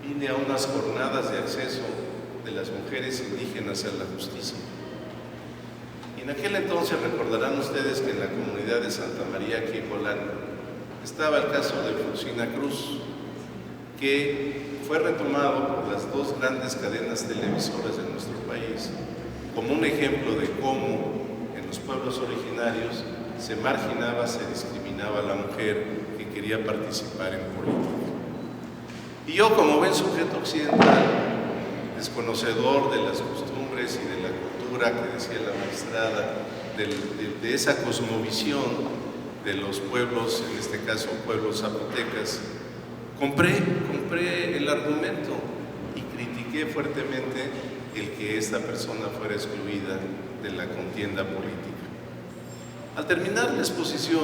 vine a unas jornadas de acceso de las mujeres indígenas a la justicia. Y en aquel entonces recordarán ustedes que en la comunidad de Santa María, aquí en Polanco, estaba el caso de Frusina Cruz, que fue retomado por las dos grandes cadenas televisoras de nuestro país como un ejemplo de cómo en los pueblos originarios se marginaba, se discriminaba a la mujer que quería participar en política. Y yo, como buen sujeto occidental, desconocedor de las costumbres y de la cultura que decía la magistrada, de esa cosmovisión de los pueblos, en este caso pueblos zapotecas, compré el argumento y critiqué fuertemente el que esta persona fuera excluida de la contienda política. Al terminar la exposición,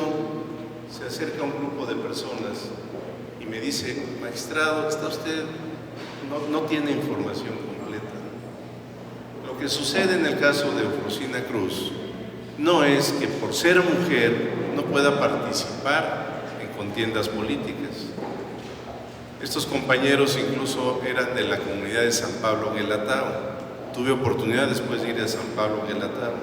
se acerca un grupo de personas y me dice: magistrado, está usted, no tiene información completa. Lo que sucede en el caso de Frusina Cruz no es que por ser mujer no pueda participar en contiendas políticas. Estos compañeros incluso eran de la comunidad de San Pablo Guelatao. Tuve oportunidad después de ir a San Pablo Guelatao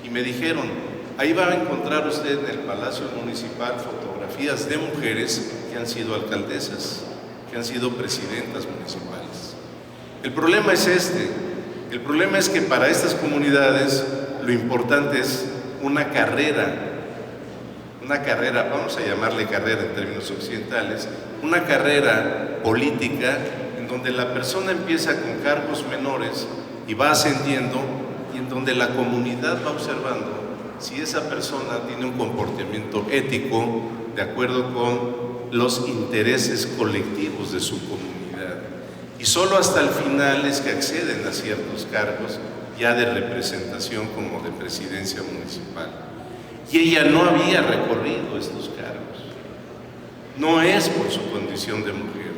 y me dijeron: ahí va a encontrar usted en el Palacio Municipal fotografías de mujeres que han sido alcaldesas, que han sido presidentas municipales. El problema es el problema es que para estas comunidades lo importante es una carrera, vamos a llamarle carrera en términos occidentales, una carrera política en donde la persona empieza con cargos menores y va ascendiendo, y en donde la comunidad va observando si esa persona tiene un comportamiento ético de acuerdo con los intereses colectivos de su comunidad. Y solo hasta el final es que acceden a ciertos cargos ya de representación, como de presidencia municipal. Y ella no había recorrido estos cargos, no es por su condición de mujer.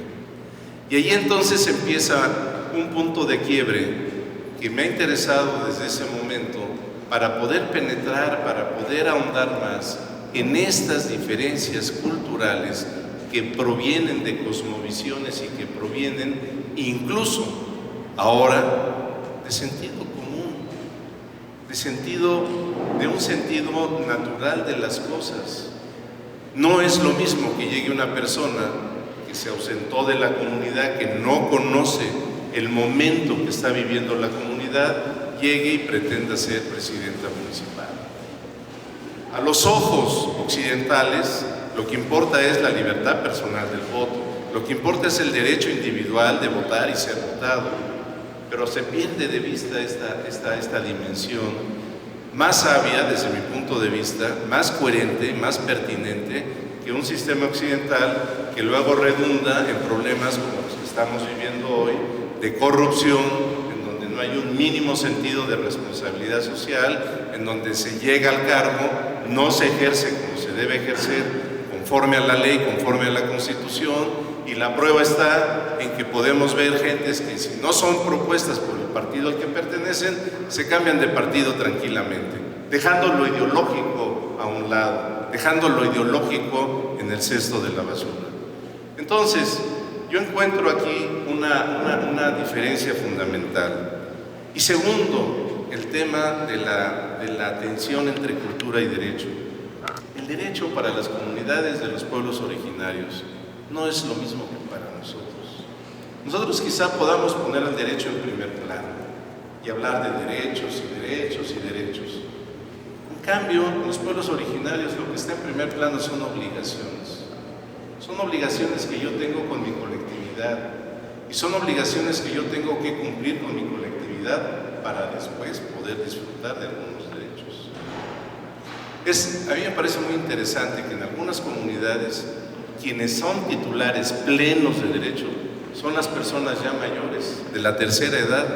Y ahí entonces empieza un punto de quiebre que me ha interesado desde ese momento para poder penetrar, para poder ahondar más en estas diferencias culturales que provienen de cosmovisiones y que provienen incluso ahora de sentido común, de un sentido natural de las cosas. No es lo mismo que llegue una persona que se ausentó de la comunidad, que no conoce el momento que está viviendo la comunidad, llegue y pretenda ser presidenta municipal. A los ojos occidentales, lo que importa es la libertad personal del voto, lo que importa es el derecho individual de votar y ser votado, pero se pierde de vista esta dimensión más sabia, desde mi punto de vista, más coherente, más pertinente que un sistema occidental que luego redunda en problemas como los que estamos viviendo hoy, de corrupción, en donde no hay un mínimo sentido de responsabilidad social, en donde se llega al cargo, no se ejerce como se debe ejercer, conforme a la ley, conforme a la Constitución, y la prueba está en que podemos ver gentes que, si no son propuestas por el partido al que pertenecen, se cambian de partido tranquilamente, dejando lo ideológico a un lado, dejando lo ideológico en el cesto de la basura. Entonces, yo encuentro aquí una diferencia fundamental. Y segundo, el tema de la tensión entre cultura y derecho. El derecho para las comunidades de los pueblos originarios no es lo mismo que para nosotros. Nosotros quizá podamos poner el derecho en primer plano y hablar de derechos y derechos y derechos. En cambio, en los pueblos originarios lo que está en primer plano son obligaciones. Son obligaciones que yo tengo con mi colectividad y son obligaciones que yo tengo que cumplir con mi colectividad para después poder disfrutar de algunos derechos. A mí me parece muy interesante que en algunas comunidades quienes son titulares plenos de derecho son las personas ya mayores, de la tercera edad,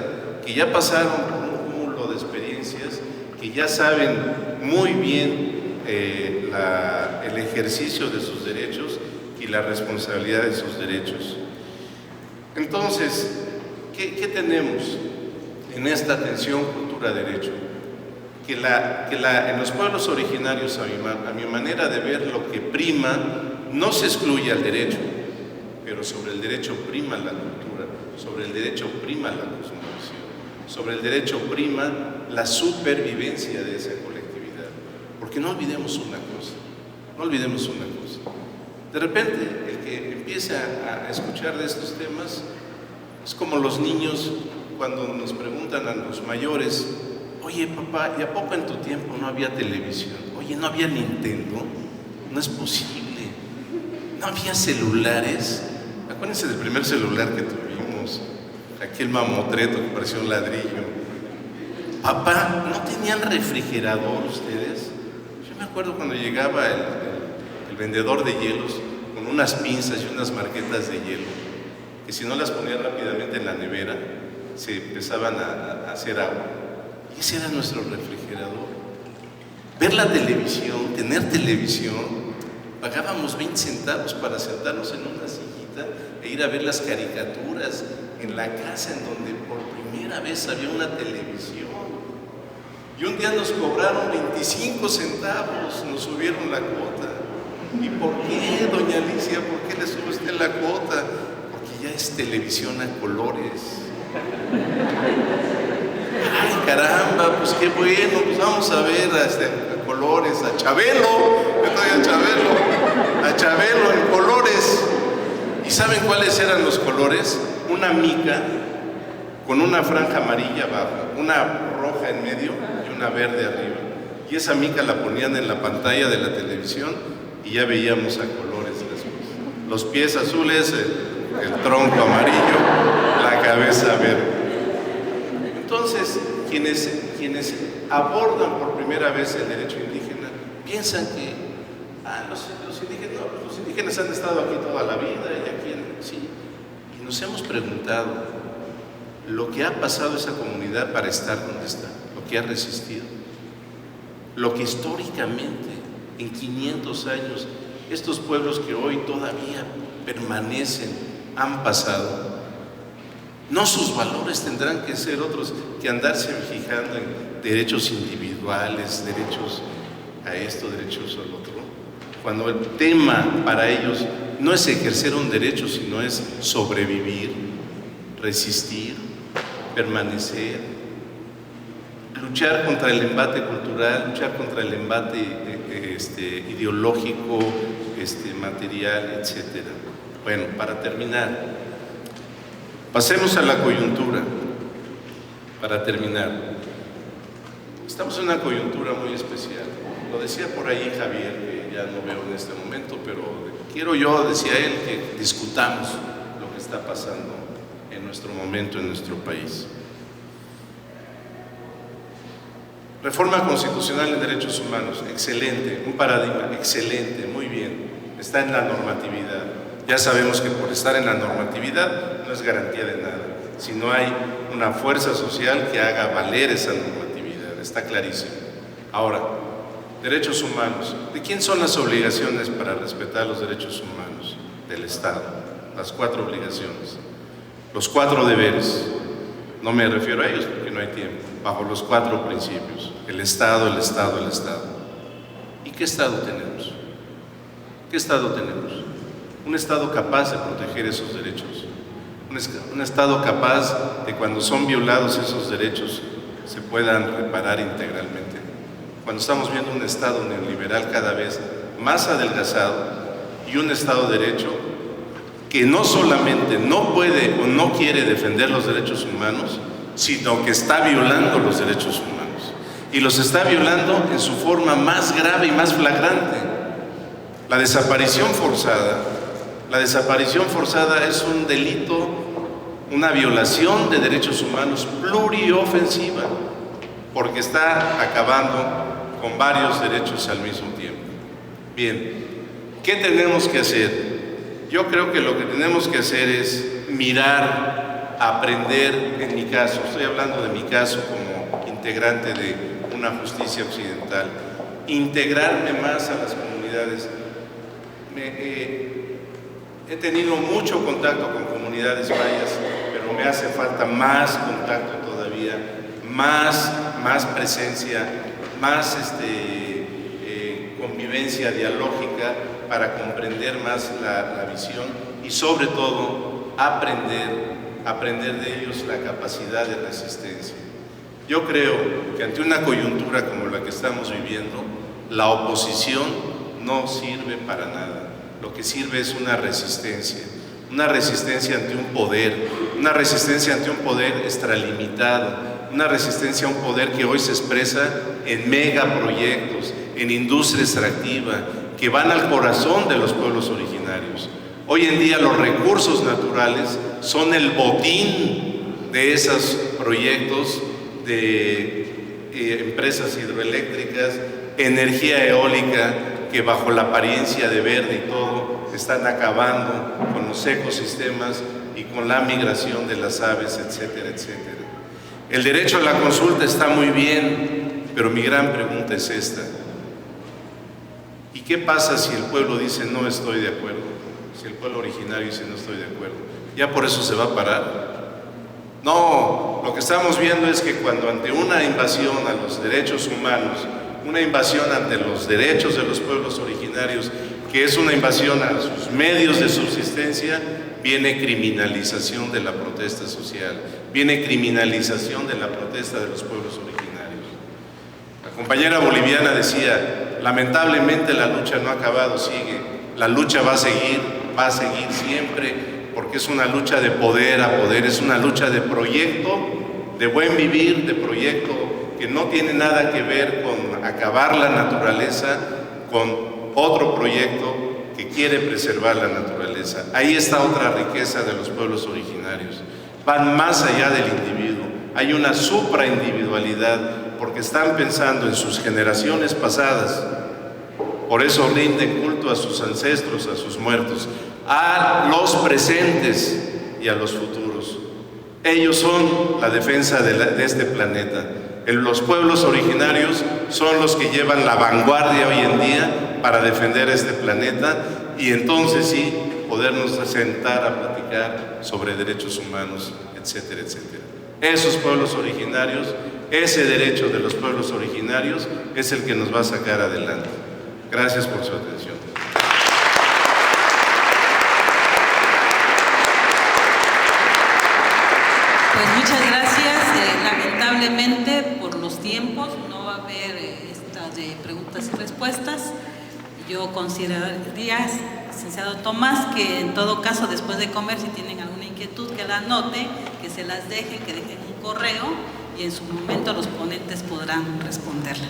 que ya pasaron por un cúmulo de experiencias, que ya saben muy bien el ejercicio de sus derechos y la responsabilidad de sus derechos. Entonces, ¿qué tenemos en esta tensión cultura-derecho? Que en los pueblos originarios, a mi manera de ver, lo que prima no se excluye al derecho, pero sobre el derecho prima la cultura, sobre el derecho prima la cosmovisión, sobre el derecho prima la supervivencia de esa colectividad. Porque no olvidemos una cosa, no olvidemos una cosa. De repente, el que empieza a escuchar de estos temas es como los niños cuando nos preguntan a los mayores: oye papá, ¿y a poco en tu tiempo no había televisión? Oye, ¿no había Nintendo? No es posible. ¿No había celulares? Acuérdense del primer celular que tuvimos, aquel mamotreto que parecía un ladrillo. Papá, ¿no tenían refrigerador ustedes? Yo me acuerdo cuando llegaba el vendedor de hielos con unas pinzas y unas marquetas de hielo, que si no las ponía rápidamente en la nevera, se empezaban a hacer agua. Y ese era nuestro refrigerador. Ver la televisión, tener televisión, pagábamos 20 centavos para sentarnos en una sillita e ir a ver las caricaturas en la casa en donde por primera vez había una televisión. Y un día nos cobraron 25 centavos, nos subieron la cuota. ¿Y por qué, doña Alicia? ¿Por qué le sube usted la cuota? Porque ya es televisión a colores. Ay, caramba, pues qué bueno, pues vamos a ver a colores, a Chabelo, a Chabelo en colores. ¿Y saben cuáles eran los colores? Una mica con una franja amarilla abajo, una roja en medio y una verde arriba. Y esa mica la ponían en la pantalla de la televisión y ya veíamos a colores después. Los pies azules, el tronco amarillo, la cabeza verde. Entonces, quienes abordan por primera vez el derecho indígena piensan que los indígenas han estado aquí toda la vida y aquí sí. Y nos hemos preguntado lo que ha pasado esa comunidad para estar donde está, lo que ha resistido, lo que históricamente en 500 años estos pueblos que hoy todavía permanecen han pasado. No, sus valores tendrán que ser otros que andarse fijando en derechos individuales, derechos a esto, derechos al otro. Cuando el tema para ellos no es ejercer un derecho, sino es sobrevivir, resistir, permanecer, luchar contra el embate cultural, luchar contra el embate ideológico, material, etc. Bueno, para terminar, pasemos a la coyuntura. Para terminar, estamos en una coyuntura muy especial. Lo decía por ahí Javier, que ya no veo en este momento, pero quiero yo, decía él, que discutamos lo que está pasando en nuestro momento, en nuestro país. Reforma constitucional en derechos humanos, excelente, un paradigma, excelente, muy bien, está en la normatividad. Ya sabemos que por estar en la normatividad no es garantía de nada, si no hay una fuerza social que haga valer esa normatividad, está clarísimo. Ahora, derechos humanos, ¿de quién son las obligaciones para respetar los derechos humanos? Del Estado, las 4 obligaciones, los 4 deberes. No me refiero a ellos porque no hay tiempo, bajo los 4 principios: el Estado, el Estado, el Estado. ¿Y qué Estado tenemos? ¿Qué Estado tenemos? Un Estado capaz de proteger esos derechos, un Estado capaz de, cuando son violados esos derechos, se puedan reparar integralmente. Cuando estamos viendo un Estado neoliberal cada vez más adelgazado y un Estado de Derecho que no solamente no puede o no quiere defender los derechos humanos, sino que está violando los derechos humanos. Y los está violando en su forma más grave y más flagrante. La desaparición forzada es un delito, una violación de derechos humanos pluriofensiva, porque está acabando con varios derechos al mismo tiempo. Bien, ¿qué tenemos que hacer? Yo creo que lo que tenemos que hacer es mirar, aprender. En mi caso, estoy hablando de mi caso como integrante de una justicia occidental, integrarme más a las comunidades. He tenido mucho contacto con comunidades mayas, pero me hace falta más contacto todavía, más presencia, más convivencia dialógica para comprender más la visión y sobre todo aprender de ellos la capacidad de resistencia. Yo creo que ante una coyuntura como la que estamos viviendo, la oposición no sirve para nada. Lo que sirve es una resistencia ante un poder, una resistencia ante un poder extralimitado, una resistencia a un poder que hoy se expresa en megaproyectos, en industria extractiva, que van al corazón de los pueblos originarios. Hoy en día los recursos naturales son el botín de esos proyectos de empresas hidroeléctricas, energía eólica, que bajo la apariencia de verde y todo, están acabando con los ecosistemas y con la migración de las aves, etcétera, etcétera. El derecho a la consulta está muy bien, pero mi gran pregunta es esta: ¿y qué pasa si el pueblo dice no estoy de acuerdo? Si el pueblo originario dice no estoy de acuerdo, ¿ya por eso se va a parar? No, lo que estamos viendo es que cuando ante una invasión a los derechos humanos, una invasión ante los derechos de los pueblos originarios, que es una invasión a sus medios de subsistencia, viene criminalización de la protesta social, viene criminalización de la protesta de los pueblos originarios. La compañera boliviana decía, lamentablemente la lucha no ha acabado, sigue, la lucha va a seguir siempre, porque es una lucha de poder a poder, es una lucha de proyecto, de buen vivir, de proyecto que no tiene nada que ver con acabar la naturaleza, con otro proyecto que quiere preservar la naturaleza. Ahí está otra riqueza de los pueblos originarios. Van más allá del individuo, hay una supraindividualidad, porque están pensando en sus generaciones pasadas. Por eso rinden culto a sus ancestros, a sus muertos, a los presentes y a los futuros. Ellos son la defensa de este planeta. Los pueblos originarios son los que llevan la vanguardia hoy en día para defender este planeta, y entonces sí, podernos sentar a platicar sobre derechos humanos, etcétera, etcétera. Esos pueblos originarios, ese derecho de los pueblos originarios es el que nos va a sacar adelante. Gracias por su atención. Pues muchas gracias. Lamentablemente, por los tiempos, no va a haber estas de preguntas y respuestas. Yo consideraría, licenciado Tomás, que en todo caso, después de comer, si tienen alguna inquietud, que la anoten, que se las dejen, que dejen un correo, y en su momento los ponentes podrán responderla.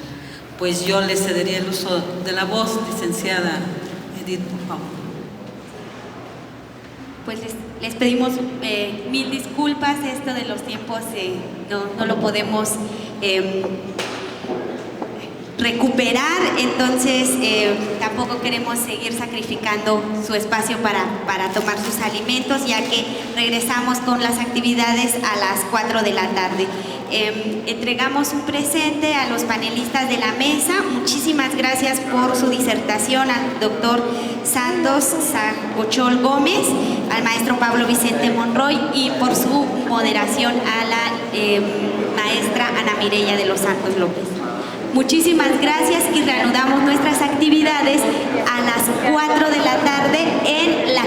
Pues yo les cedería el uso de la voz, licenciada Edith, por favor. Pues les pedimos mil disculpas, esto de los tiempos no lo podemos recuperar, entonces tampoco queremos seguir sacrificando su espacio para tomar sus alimentos, ya que regresamos con las actividades a las 4 de la tarde. Entregamos un presente a los panelistas de la mesa. Muchísimas gracias por su disertación al doctor Santos Sacochol Gómez, al maestro Pablo Vicente Monroy, y por su moderación a la maestra Ana Mireya de los Santos López. Muchísimas gracias, y reanudamos nuestras actividades a las 4 de la tarde en la